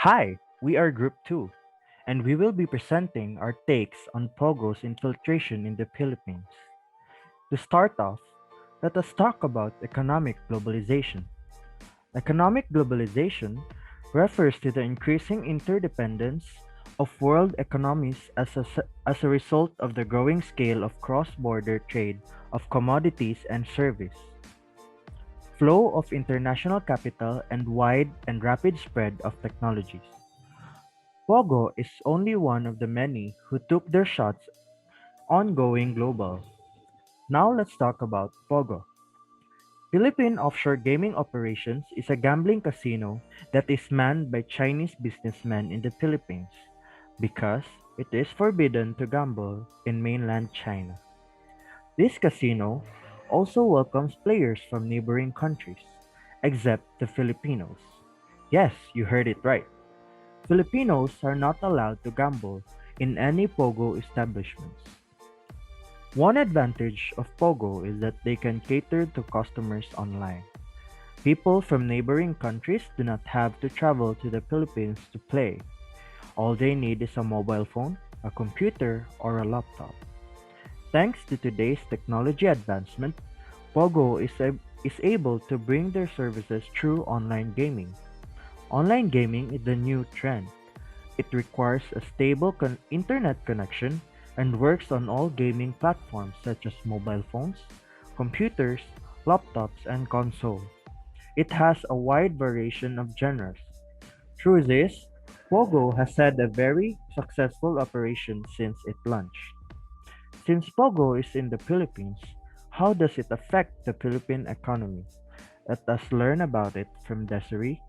Hi, we are Group 2, and we will be presenting our takes on POGO's infiltration in the Philippines. To start off, let us talk about economic globalization. Economic globalization refers to the increasing interdependence of world economies as a result of the growing scale of cross-border trade of commodities and service, flow of international capital, and wide and rapid spread of technologies. POGO is only one of the many who took their shots on going global. Now let's talk about POGO. Philippine Offshore Gaming Operations is a gambling casino that is manned by Chinese businessmen in the Philippines because it is forbidden to gamble in mainland China. This casino also welcomes players from neighboring countries, except the Filipinos. Yes, you heard it right. Filipinos are not allowed to gamble in any POGO establishments. One advantage of POGO is that they can cater to customers online. People from neighboring countries do not have to travel to the Philippines to play. All they need is a mobile phone, a computer, or a laptop. Thanks to today's technology advancement, POGO is able to bring their services through online gaming. Online gaming is the new trend. It requires a stable internet connection and works on all gaming platforms such as mobile phones, computers, laptops, and consoles. It has a wide variation of genres. Through this, Pogo has had a very successful operation since it launched. Since Pogo is in the Philippines, how does it affect the Philippine economy? Let us learn about it from Desiree,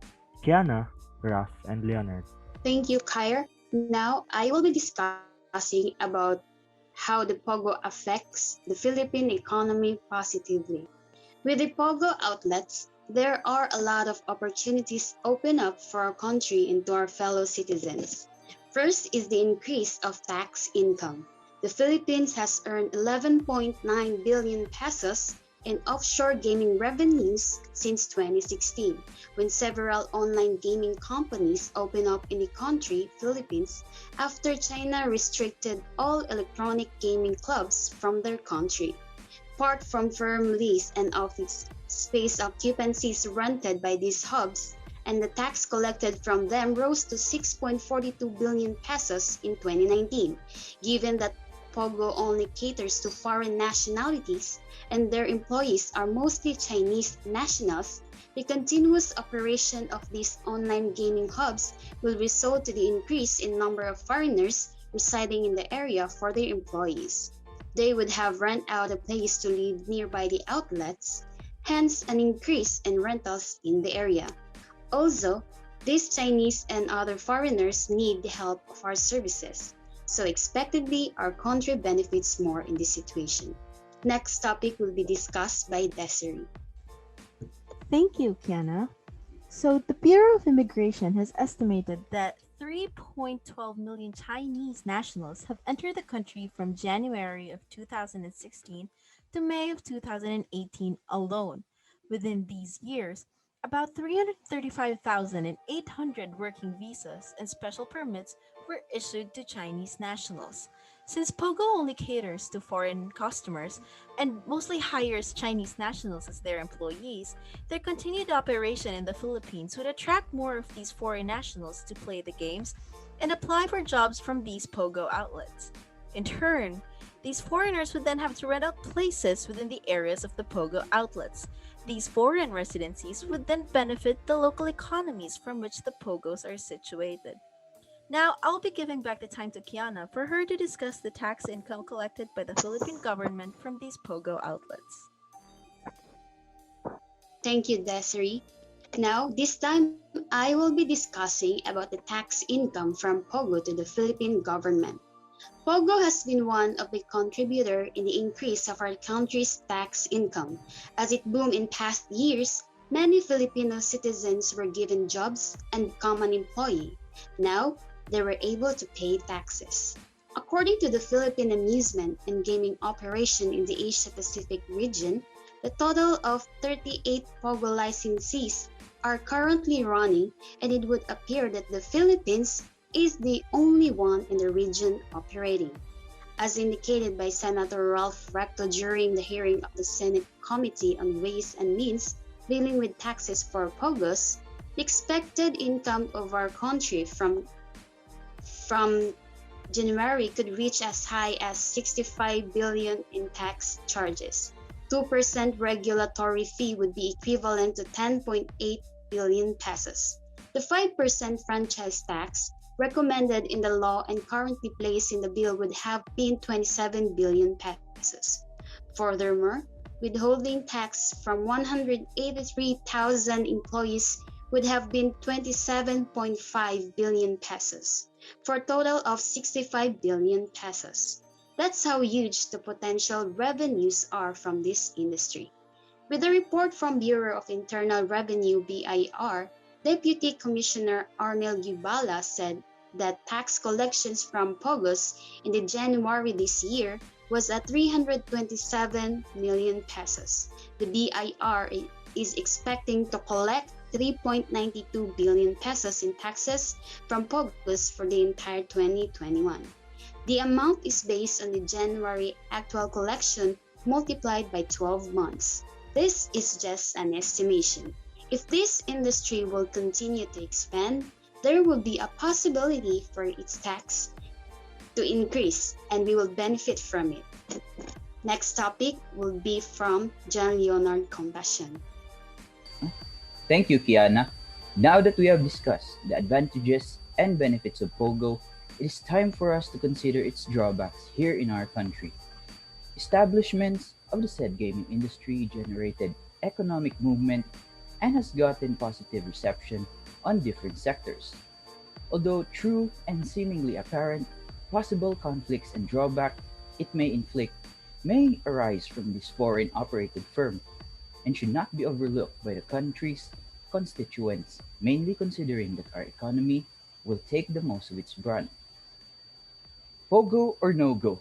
Kiana, Raf, and Leonard. Thank you, Kyra. Now, I will be discussing about how the POGO affects the Philippine economy positively. With the POGO outlets, there are a lot of opportunities open up for our country and to our fellow citizens. First is the increase of tax income. The Philippines has earned 11.9 billion pesos in offshore gaming revenues since 2016, when several online gaming companies opened up in the country, Philippines, after China restricted all electronic gaming clubs from their country. Apart from firm lease and office space occupancies rented by these hubs, and the tax collected from them rose to 6.42 billion pesos in 2019, given that Pogo only caters to foreign nationalities and their employees are mostly Chinese nationals. The continuous operation of these online gaming hubs will result to the increase in number of foreigners residing in the area for their employees. They would have rent out a place to live nearby the outlets, hence an increase in rentals in the area. Also, these Chinese and other foreigners need the help of our services, so expectedly our country benefits more in this situation. Next topic will be discussed by Desiree. Thank you, Kiana. So, the Bureau of Immigration has estimated that 3.12 million Chinese nationals have entered the country from January of 2016 to May of 2018 alone. Within these years, about 335,800 working visas and special permits were issued to Chinese nationals. Since Pogo only caters to foreign customers and mostly hires Chinese nationals as their employees, their continued operation in the Philippines would attract more of these foreign nationals to play the games and apply for jobs from these POGO outlets. In turn, these foreigners would then have to rent out places within the areas of the POGO outlets. These foreign residencies would then benefit the local economies from which the POGOs are situated. Now, I'll be giving back the time to Kiana for her to discuss the tax income collected by the Philippine government from these POGO outlets. Thank you, Desiree. Now, this time I will be discussing about the tax income from POGO to the Philippine government. POGO has been one of the contributor in the increase of our country's tax income. As it boomed in past years, many Filipino citizens were given jobs and become an employee. Now, they were able to pay taxes. According to the Philippine Amusement and Gaming Operation in the Asia Pacific region, the total of 38 POGO licensees are currently running, and it would appear that the Philippines is the only one in the region operating. As indicated by Senator Ralph Recto during the hearing of the Senate Committee on Ways and Means dealing with taxes for POGOs, the expected income of our country from January could reach as high as 65 billion in tax charges. 2% regulatory fee would be equivalent to 10.8 billion pesos. The 5% franchise tax recommended in the law and currently placed in the bill would have been 27 billion pesos. Furthermore, withholding tax from 183,000 employees would have been 27.5 billion pesos for a total of 65 billion pesos. That's how huge the potential revenues are from this industry. With a report from Bureau of Internal Revenue BIR, Deputy Commissioner Arnel Gubala said that tax collections from POGOs in the January this year was at 327 million pesos. The BIR is expecting to collect 3.92 billion pesos in taxes from POGOs for the entire 2021. The amount is based on the January actual collection multiplied by 12 months. This is just an estimation. If this industry will continue to expand, there will be a possibility for its tax to increase and we will benefit from it. Next topic will be from John Leonard Compassion. Thank you, Kiana. Now that we have discussed the advantages and benefits of POGO, it is time for us to consider its drawbacks here in our country. Establishments of the said gaming industry generated economic movement and has gotten positive reception on different sectors. Although true and seemingly apparent, possible conflicts and drawback it may inflict may arise from this foreign operated firm and should not be overlooked by the country's constituents, mainly considering that our economy will take the most of its brunt. Pogo or no go?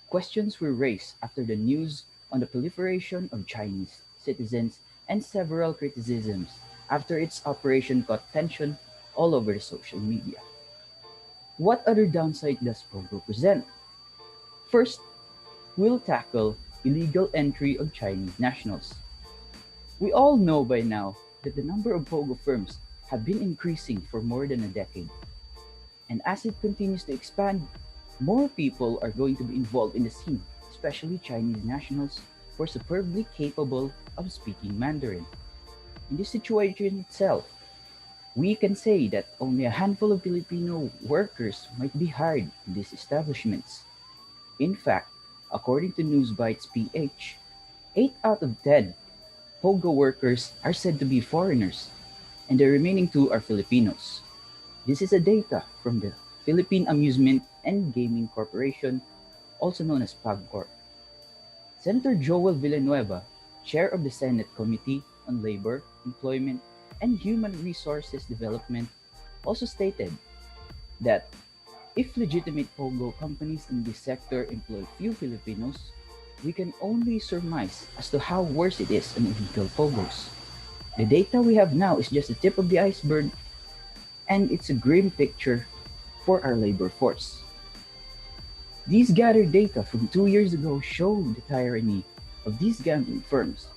Questions were raised after the news on the proliferation of Chinese citizens and several criticisms after its operation caught tension all over the social media. What other downside does Pogo present? First, we'll tackle illegal entry of Chinese nationals. We all know by now that the number of Pogo firms have been increasing for more than a decade. And as it continues to expand, more people are going to be involved in the scene, especially Chinese nationals who are superbly capable of speaking Mandarin. In this situation itself, we can say that only a handful of Filipino workers might be hired in these establishments. In fact, according to Newsbites PH, 8 out of 10 POGO workers are said to be foreigners, and the remaining 2 are Filipinos. This is a data from the Philippine Amusement and Gaming Corporation, also known as PAGCOR. Senator Joel Villanueva, chair of the Senate Committee on Labor, Employment, and Human Resources Development, also stated that if legitimate POGO companies in this sector employ few Filipinos, we can only surmise as to how worse it is on illegal POGOs. The data we have now is just the tip of the iceberg, and it's a grim picture for our labor force. These gathered data from 2 years ago show the tyranny of these gambling firms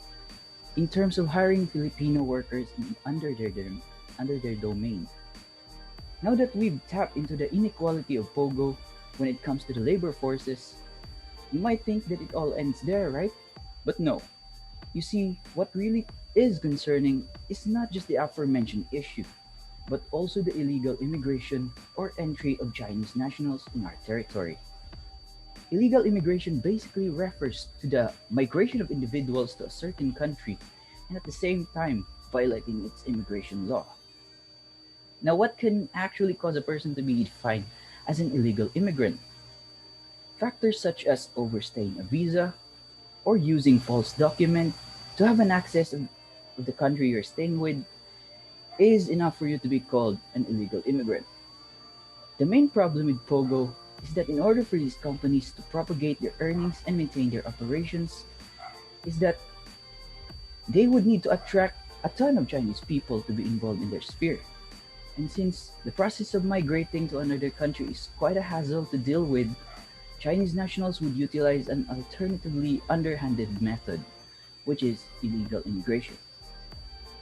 in terms of hiring Filipino workers under their domain. Now that we've tapped into the inequality of POGO when it comes to the labor forces, you might think that it all ends there, right? But no. You see, what really is concerning is not just the aforementioned issue, but also the illegal immigration or entry of Chinese nationals in our territory. Illegal immigration basically refers to the migration of individuals to a certain country and at the same time violating its immigration law. Now, what can actually cause a person to be defined as an illegal immigrant? Factors such as overstaying a visa or using false documents to have an access of the country you're staying with is enough for you to be called an illegal immigrant. The main problem with POGO is that in order for these companies to propagate their earnings and maintain their operations, is that they would need to attract a ton of Chinese people to be involved in their sphere. And since the process of migrating to another country is quite a hassle to deal with, Chinese nationals would utilize an alternatively underhanded method, which is illegal immigration.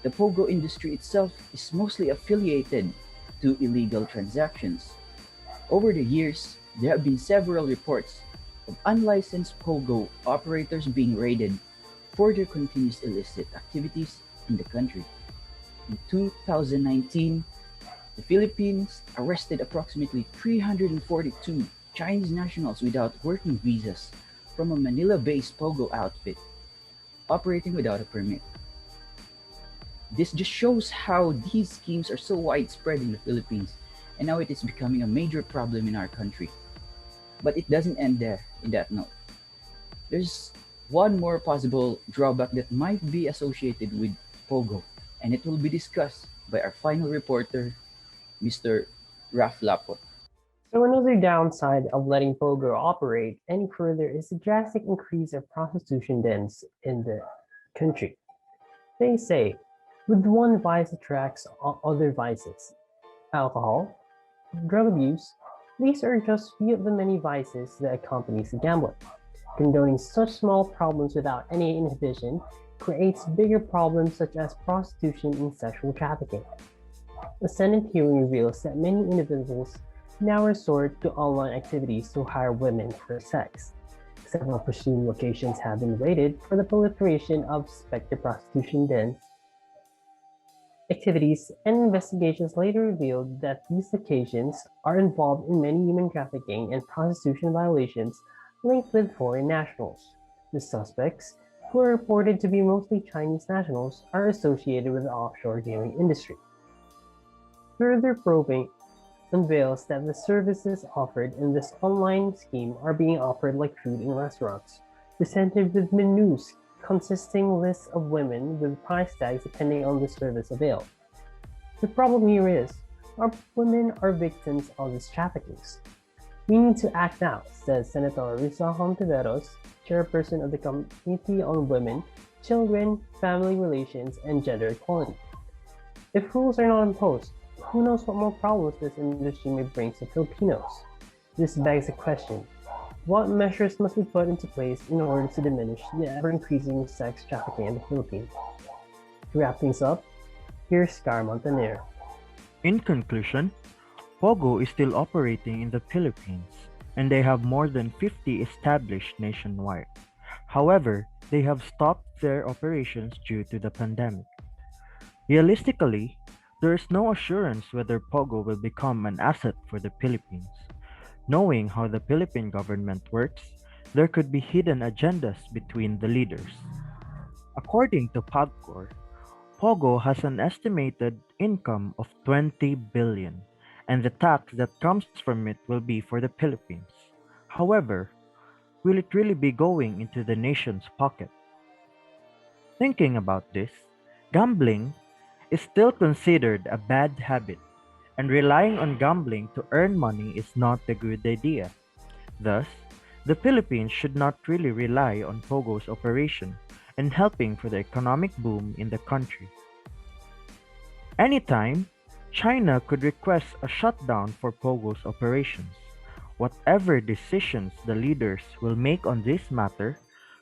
The POGO industry itself is mostly affiliated to illegal transactions. Over the years, there have been several reports of unlicensed POGO operators being raided for their continuous illicit activities in the country. In 2019, the Philippines arrested approximately 342 Chinese nationals without working visas from a Manila based POGO outfit operating without a permit. This just shows how these schemes are so widespread in the Philippines and how it is becoming a major problem in our country. But it doesn't end there in that note. There's one more possible drawback that might be associated with POGO, and it will be discussed by our final reporter, Mr. Raf Lapot. So another downside of letting POGO operate any further is the drastic increase of prostitution dens in the country. They say, with one vice attracts other vices. Alcohol, drug abuse, these are just few of the many vices that accompanies gambling. Condoning such small problems without any inhibition creates bigger problems such as prostitution and sexual trafficking. A Senate hearing reveals that many individuals now resort to online activities to hire women for sex. Several presumed locations have been raided for the proliferation of suspected prostitution dens activities, and investigations later revealed that these locations are involved in many human trafficking and prostitution violations linked with foreign nationals. The suspects, who are reported to be mostly Chinese nationals, are associated with the offshore gaming industry. Further probing unveils that the services offered in this online scheme are being offered like food in restaurants, presented with menus consisting lists of women with price tags depending on the service availed. The problem here is, our women are victims of these traffickings. We need to act now, says Senator Risa Hontiveros, chairperson of the Committee on Women, Children, Family Relations, and Gender Equality. If rules are not imposed, who knows what more problems this industry may bring to Filipinos? This begs the question, what measures must be put into place in order to diminish the ever-increasing sex trafficking in the Philippines? To wrap things up, here's Scar Montaner. In conclusion, POGO is still operating in the Philippines, and they have more than 50 established nationwide. However, they have stopped their operations due to the pandemic. Realistically, there is no assurance whether POGO will become an asset for the Philippines. Knowing how the Philippine government works, there could be hidden agendas between the leaders. According to PAGCOR, POGO has an estimated income of 20 billion, and the tax that comes from it will be for the Philippines. However, will it really be going into the nation's pocket? Thinking about this, gambling is still considered a bad habit, and relying on gambling to earn money is not a good idea. Thus, the Philippines should not really rely on POGO's operation and helping for the economic boom in the country. Anytime, China could request a shutdown for POGO's operations. Whatever decisions the leaders will make on this matter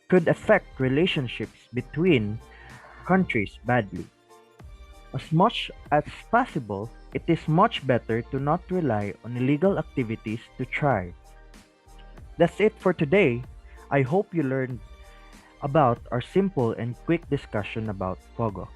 could affect relationships between countries badly. As much as possible, it is much better to not rely on illegal activities to thrive. That's it for today. I hope you learned about our simple and quick discussion about POGO.